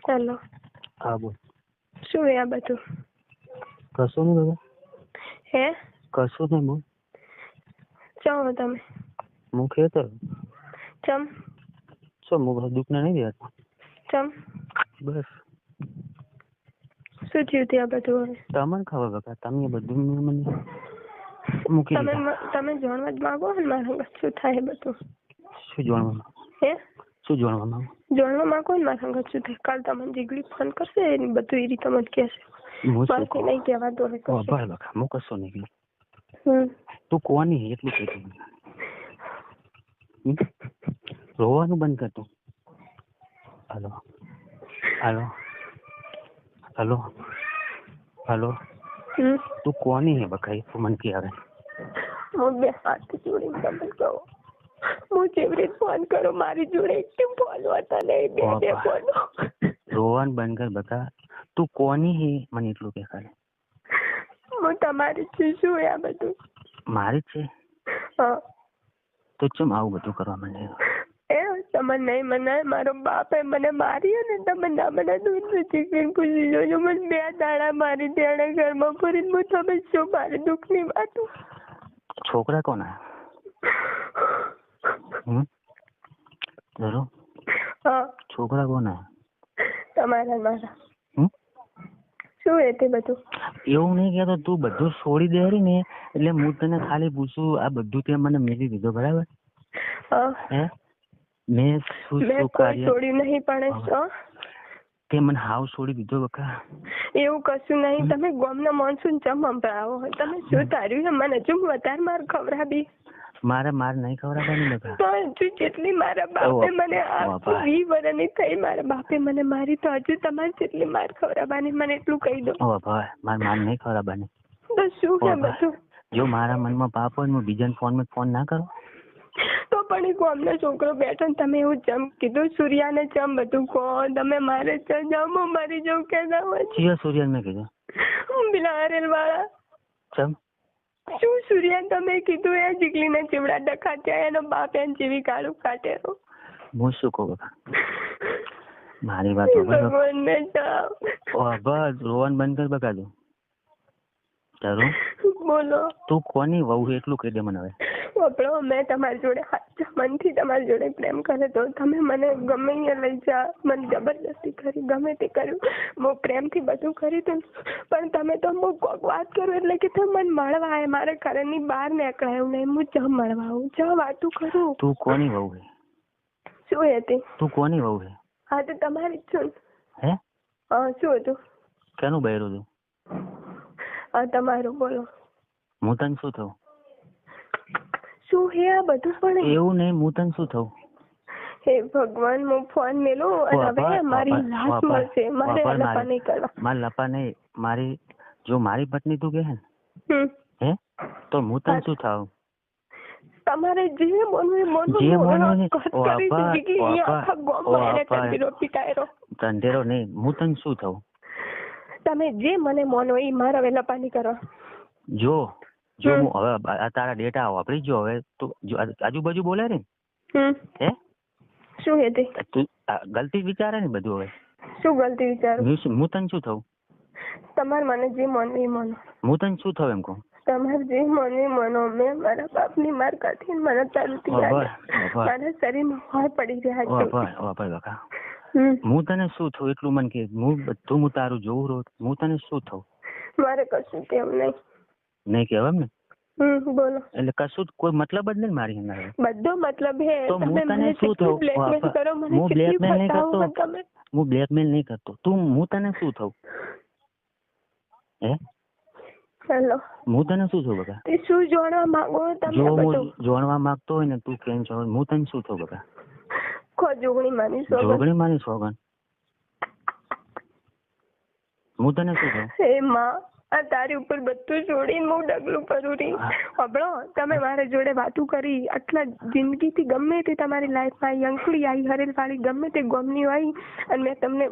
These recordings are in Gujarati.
હેલો. હા બોલ. શું આ બધું? કશું નહીં બાબા. હે? કશું નહીં બોલ. ચાલો તમે. હું ખેતર. ચમ? શું હું દુઃખ નહીં દેતા? ચમ? બસ. શું થયું ત્યાં બધું હવે? તમને ખબર બકા, તમે બધું મને મૂકી દીધા. તમે જાણવા જ માંગો ને મારા શું થાય બધું? શું જાણવા? હે? શું જાણવા માંગો? જાણવા માંગો ને મારા શું થાય? કાલ તમને જીગલી ફોન કરશે એની બધું એ રીતે મને કહેશે. બાકી નહીં કહેવા દો. ભાઈ બકા, હું કશું નહીં કહ્યું. તું કોની એટલું કહેતું? રોવાનું બંધ કર તું. હાલો હાલો હાલો હાલો. તું કોની હે બકા? તું મને કે આવે. હું બે હાથ જોડીને તમને કહું, હું જેવી રીતે ફોન કરો મારી જોડે એકદમ ફોન હતા નહીં. બે ફોન. રોવાનું બંધ કર બકા. તું કોની હે મને એટલું કે ખાલી. હું તમારી છું. શું આ બધું? મારી જ છે. હા. તો ચમ આવું બધું કરવા માંડે? તમે નહીં મને મારો બાપે મને મારી ને તમે ના મને દૂધ નથી પૂછી જોજો. મને 2 દાડા મારી ત્યાં ઘરમાં ફરીને હું તમે શું મારી દુઃખની વાતો. છોકરા કોના? જરૂર. હા. છોકરા કોના? તમારા મારા. શું એ તે બધું? એવું નહીં કહેતો. તું બધું છોડી દે ને એટલે હું તને ખાલી પૂછું. આ બધું તે મને મેલી દીધો બરાબર? હે? મેં શું કાર્ય છોડ્યું નહીં પણ તે મને હાવ છોડી દીધો બકા. એવું કશું નહીં. તમે ગામના મોનસૂન ચમ સંભળાવો. તમે શું તાર્યું મને હજુ વધારે માર ખવડાવી? મારે નહીં ખવડાવવાની બકા. તો હજુ જેટલી મારા બાપે મને 20 વર્ષની થઈ મારા બાપે મને મારી તો હજુ તમારે જેટલી માર ખવડાવવાની મને એટલું કહી દો. ભાઈ માર નહીં ખવડાવવાની. તો શું છે બધું? જો મારા મનમાં પાપ હોય હું બીજાને ફોન ના કરું. તો પણ એ ગામનો છોકરો બેઠો ને તમે એવું ચમ કીધું? સૂર્યાને ચમ બધું કહો તમે? મારે જામ મરી જાઉં કે ના હોય? ચિયા સૂર્યાને મેં કીધું? પેલા હરેલ વાળા. ચમ? શું સૂર્યાને તમે કીધું? એ જીગલીના ચીવડા ડખાત્યા એનો બાપ એને જેવી કાળું કાઢેલો. હું શું કહું બકા? મારી વાત ભગવાનને જાઓ. બસ રોવાનું બંધ કર બકા. તું તારું બોલો. તું કોની વહુ એટલું કહી દે મને હવે. આપણો મેં તમારી જોડે સાચા મનથી તમારી જોડે પ્રેમ કરે તો તમે મને ગમે અહીંયા લઈ જા. મને જબરદસ્તી કરી ગમે તે કર્યું. હું પ્રેમથી બધું કર્યું હતું પણ તમે તો હું કોક વાત કરું એટલે કે તમે મને મળવા આવે. મારે ઘરની બહાર નીકળાયું નહીં. હું જ મળવા આવું જ વાતું કરું. તું કોની વહુ હે? શું હતી? તું કોની વહુ હે? હા તો તમારી જ છું. હે? હા. શું હતું? કેનું બહેરું તું? હા તમારું. બોલો. હું તને શું થયું? શું હે આ બધું? પણ એવું નહીં. હું તને શું થયું? હે ભગવાન. હું ફોન મેલું અને હવે મારી લાશ મળશે. મારે લપા નહીં કરવા. મારે લપા નહીં. મારી જો મારી પત્ની તું કહે ને હે તો હું તને શું થાવ? તમારે જે મોનવું ધંધેરો નહીં. હું તને શું થયું? તમે જે મને મોનો એ મારા હવે લપા નહીં કરવા. જો હું હવે તારા ડેટા વાપરી જો હવે તું આજુબાજુ બોલે ને હે શું હે તે? તું ગલતી વિચારે ને બધું. હવે શું ગલતી વિચારું? હું તને શું થયું? તમારે મને જે મોનવું એ મોનો. હું તને શું થયું એમ કહું? તમારે જે મોનવું મોનો. મેં મારા બાપની માર કાઢી મને ચાલતી મારા શરીરમાં હોય પડી રહ્યા છે. હું તને શું થયું એટલું મને કે. હું તારું જોઉં રોજ. હું તને શું થયું? મારે કશું કેમ નહીં કેવાય ને. બોલો. એટલે કશું કોઈ મતલબ જ નહીં મારી અંદર. બધો મતલબ હે. તો હું તને શું થયું? હું બ્લેકમેલ નહીં કરતો. હું બ્લેકમેલ નહીં કરતો. હું તને શું થયું? હે? હેલો. હું તને શું થયું બકા? તે શું જાણવા માંગો તમે? જો હું જાણવા માંગતો હોય ને તું કેમ છો? હું તને શું થયું બકા? જોગણી માની સોગન. જોગણી માની સોગન. હું તને શું થયું? હે માં આ તારી ઉપર બધું છોડીને હું ડગલું કરું રહી. હબળો તમે મારા જોડે વાતું કરી આટલા જિંદગીથી ગમે તે તમારી લાઈફમાં આવી અંકડી આવી હરેલ વાળી ગમે તે ગમની આવી અને મેં તમને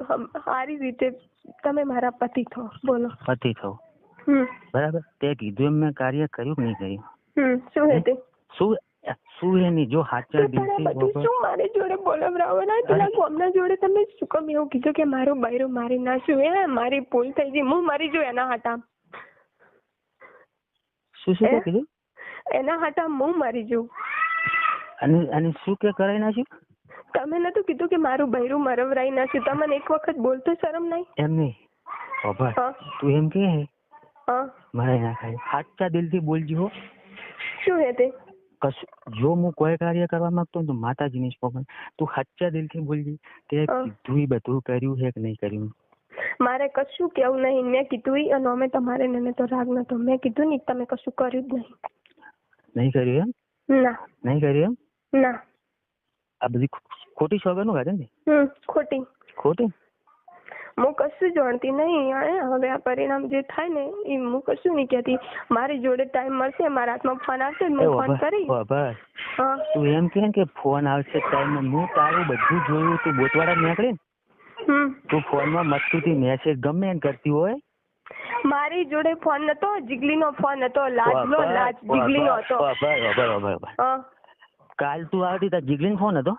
સારી રીતે તમે મારા પતિ થો. બોલો. પતિ થો બરાબર. તે કીધું એમ મેં કાર્ય કર્યું કે નહીં કર્યું? શું હતું? શું શું એની જો સાચા દિલથી બધું શું મારી જોડે બોલાવરાવો ને પેલા ગામના જોડે તમે શું કામ એવું કીધું કે મારું બૈરું મારી નાખ્યું? એ મારી ભૂલ થઈ ગઈ, હું મરી જો એના હાટા. શું કીધું? એના હાટા હું મરી જઉં. અને શું કે કરાઈ નાખ્યું? તમે નતું કીધું કે મારું બૈરું મરવરાઈ નાખ્યું? તમને એક વખત બોલતો શરમ નહીં? એમ નહીં બાબા, તું એમ કે મારે ના ખાય. સાચા દિલથી બોલજી હો. શું હે તે? કશું જો હું કોઈ કાર્ય કરવા માંગતો તો માતાજીની સ્પોકન તું સાચા દિલથી બોલજી તે કીધું બધું કર્યું છે કે નહીં કર્યું? મારે કશું કેવું નહીં. મેં કીધું અને અમે તમારે મને તો રાગ નતો. મેં કીધું ને તમે કશું કર્યું જ નહીં. નહીં કર્યું એમ? ના. નહીં કર્યું એમ? ના. આ બધી ખોટી સોગંદો કાઢે ને? ખોટી. ખોટી? હું કશું જાણતી નહીં. હવે આ પરિણામ જે થાય ને એ હું કશું નહીં કહેતી. મારી જોડે ટાઈમ મળશે, મારા હાથમાં ફોન આવશે, હું ફોન કરી. તું એમ કે ફોન આવશે ટાઈમ? હું તારું બધું જોયું. તું બોતવાડા નીકળે ને તું ફોનમાં મસ્તીથી મેસેજ ગમે એમ કરતી હોય. મારી જોડે ફોન નતો, જીગલીનો ફોન હતો. લાજનો લાજ જીગલીનો હતો. કાલ તું આવતી તાર જીગલીનો ફોન હતો?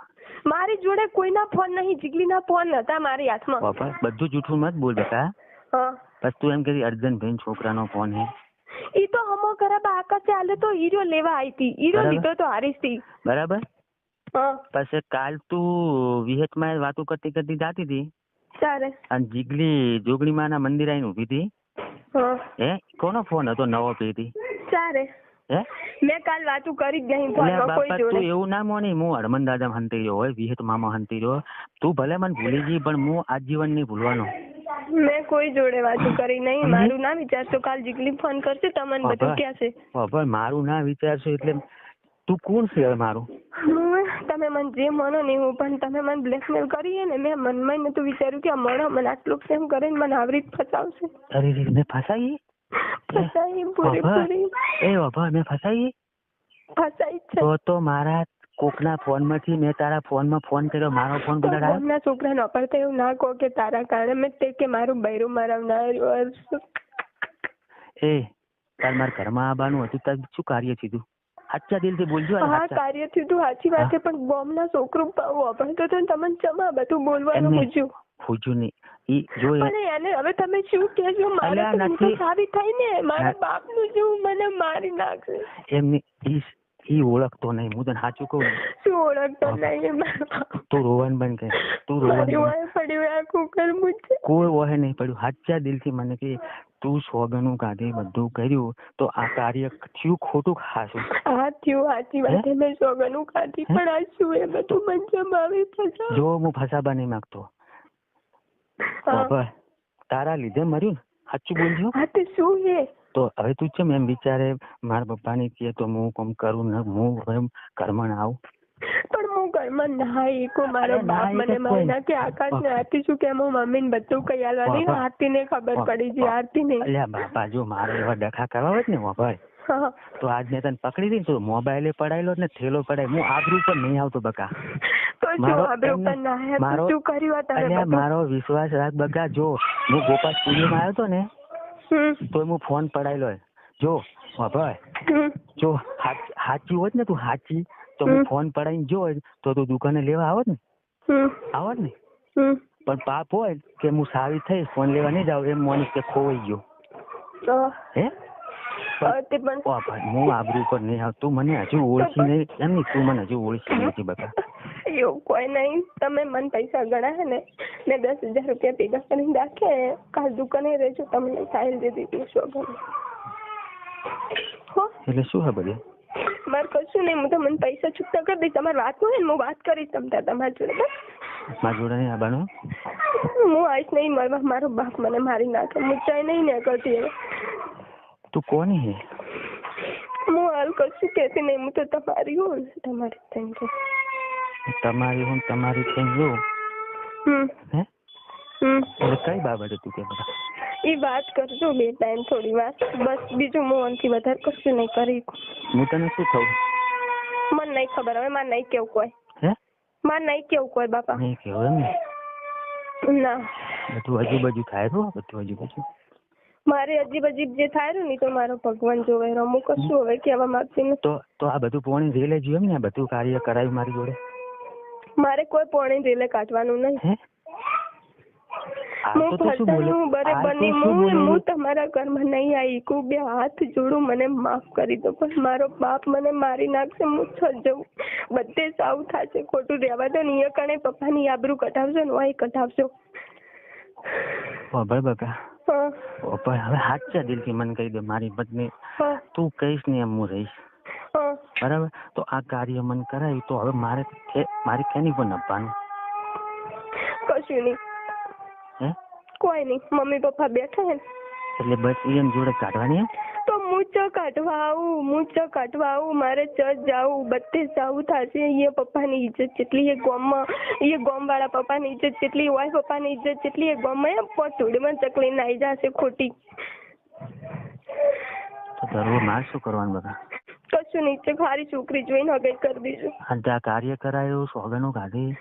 મારી જોડે કોઈના ફોન નહીં, જીગલીના ફોન હતા મારી હાથમાં. બધું જૂઠું મત બોલ બેટા. બસ તું એમ કરી અર્જનભાઈ છોકરાનો ફોન હે. ઈ તો હમો ખરાબ આકાશે આલે તો હીરો લેવા આવી હતી. હીરો લીધો તો હારીસ થી. બરાબર. પછી કાલ તું વિહતમાં વાતો કરતી જાતી હતી. ચાલે. અને જીગલી જોગણી માં ના મંદિર આવીને ઉભી હતી. હે કોનો ફોન હતો? નવો પેટી. ચાલે. મેં કાલ વાતું કરી જ નહીં. તું એવું ના મોની હું હરમન દાદા હંતી રહ્યો હોય, વિહત મામા હંતી રહ્યો. તું ભલે મને ભૂલી ગઈ પણ હું આજીવન નહીં ભૂલવાનો. મેં કોઈ જોડે વાતું કરી નહીં. મારું ના વિચારશો. કાલ જીગલી ફોન કરશે તમને બધું ક્યાં છે. મારું ના વિચારશો એટલે તું કોણ છે હવે મારું? તમે મને જે માનો ને હું, પણ તમે મને બ્લેકમેલ કરી ને મેં મનમાં નતું વિચાર્યું કે આ માણસ મને આટલું પ્રેમ કરીને મને આવી રીતે ફસાવશે. અરે મેં ફસાઈ? તો મારા કોકના ફોન માંથી મેં તારા ફોન માં ફોન કર્યો. મારો ફોન બધા છોકરા નો પર એવું ના કહો કે તારા કારણે મેં તે કે મારું બૈરું મરાવનાર. એ તાર મારા ઘરમાં આવવાનું હતું તાર શું કાર્ય થયું? સાચા દિલથી બોલજો. હા કાર્ય થયું સાચી વાત છે, પણ બોમ્બ ના છોકરો વાપરતો તો તમને ચમા બધું બોલવાનું પૂછ્યું નહીં. એને હવે તમે શું કહેજો? મારે તો સારી થઈ ને મારા બાપ નું જેવું મને મારી નાખશે. એમની ઈ ઓળખતો નહીં. હું તને સાચું કહું. શું ઓળખતો નહીં? તું રોવાનું બંધ કર. તું રોવાનું પડ્યું આખું કર મુજે કોઈ ઓહે નહીં પડ્યું. સાચા દિલથી મને કે તું સોગનું કાઢી બધું કર્યું તો આ કાર્ય થયું ખોટું ખાશું? હા થયું સાચી વાત. મેં સોગનું કાઢી પણ આ શું એ બધું મંજમ આવી ફસા. જો હું ફસાવા નહીં માંગતો. તારા લીધે મર્યું ને? સાચું બોલજો. હા તે શું હે? તો હવે તું છે એમ વિચારે મારા પપ્પાની કે તો હું કામ કરું ને હું ઘરમાં ના આવું? પણ હું ઘરમાં ના આવું. મારો બાપ મને મારી નાખે. આકાશ ને આરતી શું કે હું મમ્મી ને બધું કઈ આલવા નહીં. આરતી ને ખબર પડી છે. આરતી ને અલ્યા બાપા જો મારે એવા ડખા કરવા હોય ને ભાઈ તો આજ મેં તને પકડી દઈ તો મોબાઈલે પડાયેલો ને થેલો પડાય. હું આબરૂ પર નહીં આવતો બકા. મારો વિશ્વાસ રાખ બગા. જો હું ગોપાલ સ્ટુડિયો માં આવ્યો હતો ને તો હું ફોન પડાયેલો. જો ભાઈ જો સાચી હોત ને તું સાચી તો હું ફોન પડાવીને જો તો તું દુકાને લેવા આવત ને. આવત ને. પણ પાપ હોય કે હું સારી થઈ ફોન લેવા નહીં જાવ એમ મોની કે ખોવાઈ ગયો. હે હું આબરૂ પર નહીં આવ. તું મને હજુ ઓળખી નહીં. એમ નહીં તું મને હજુ ઓળખી નથી બકા. એવું કોઈ નહીં. તમે મને પૈસા ગણાય ને મેં 10,000 રૂપિયા ભેગા કરીને રાખે. કાલ દુકાને રહેજો. તમને સાહેલ દે દીધી શોભન. એટલે શું હે બધે? મારે કશું નહીં. હું તો મને પૈસા છૂટા કરી દઈશ. તમારે વાત હોય ને હું વાત કરીશ તમારા જોડે. મારા જોડે નહીં આવવાનું? હું આવીશ નહીં મળવા. મારો બાપ મને મારી નાખે. હું ચાઈ નહીં ને કરતી. હવે તું કોની હે? હું હાલ કશું કહેતી નહીં. હું તો તમારી હોઉં ને તમારી થઈ ગઈ. તમારી હું તમારી થઈ ગયો. હે એટલે કઈ બાબતે તું કે? એ વાત કરજો બે ટાઈમ થોડી વાર બસ. બીજું હું આનથી વધારે કશું નહીં કરી. હું તને શું કહું? મને નહીં ખબર. હવે મારે નહીં કેવું કોઈ. મારે નહીં કેવું કોઈ બાપા. નહીં કેવું એમ ને? ના બધું હજુ બાજુ થાય તો બધું હજુ બાજુ મારે અજીબ અજીબ જે થાય રહ્યું ને તો મારો ભગવાન જોવે હું કશું હવે કહેવા માંગતી નથી. તો આ બધું પોણી રેલે જોયું ને, આ બધું કાર્ય કરાયું મારી જોડે. મારે કોઈ પોણી રેલે કાઢવાનું નહીં. હું ભરતાનું બરાબરની હું તમારા ઘરમાં નહીં આવી. હું બે હાથ જોડું, મને માફ કરી દો. પણ મારો બાપ મને મારી નાખશે, હું છ જવું. બધે સાવ થશે, ખોટું રહેવા દો ને. અહીંયા કણે પપ્પાની આબરૂ કઢાવશો ને વાય કઢાવશો. બકા હવે સાચા દિલથી મને કહી દે મારી પત્ની, તું કહીશ ને એમ હું રહીશ. બરાબર? તો આ કાર્ય મને કરાયું તો હવે મારે કેની પણ આપવાનું? કશું નહીં. કોઈ નહીં. મમ્મી પપ્પા બેઠા હે એટલે બસ એમ જોડે કાઢવાની. તો હું ચ કાઢવા આવું. મારે ચ જાવું, બધે જાવું થશે. અહીંયા પપ્પાની ઇજ્જત જેટલી એ ગામમાં, એ ગામ વાળા પપ્પાની ઇજ્જત જેટલી હોય, પપ્પાની ઇજ્જત જેટલી એ ગામમાં પોટુડીમાં ચકલી નાઈ જશે ખોટી. તો ધરવું માર શું કરવાનું બધા? કશું નહીં. સારી છોકરી જોઈને હવે કરી દઈશું. આ કાર્ય કરાયું, સોગનો કાઢી.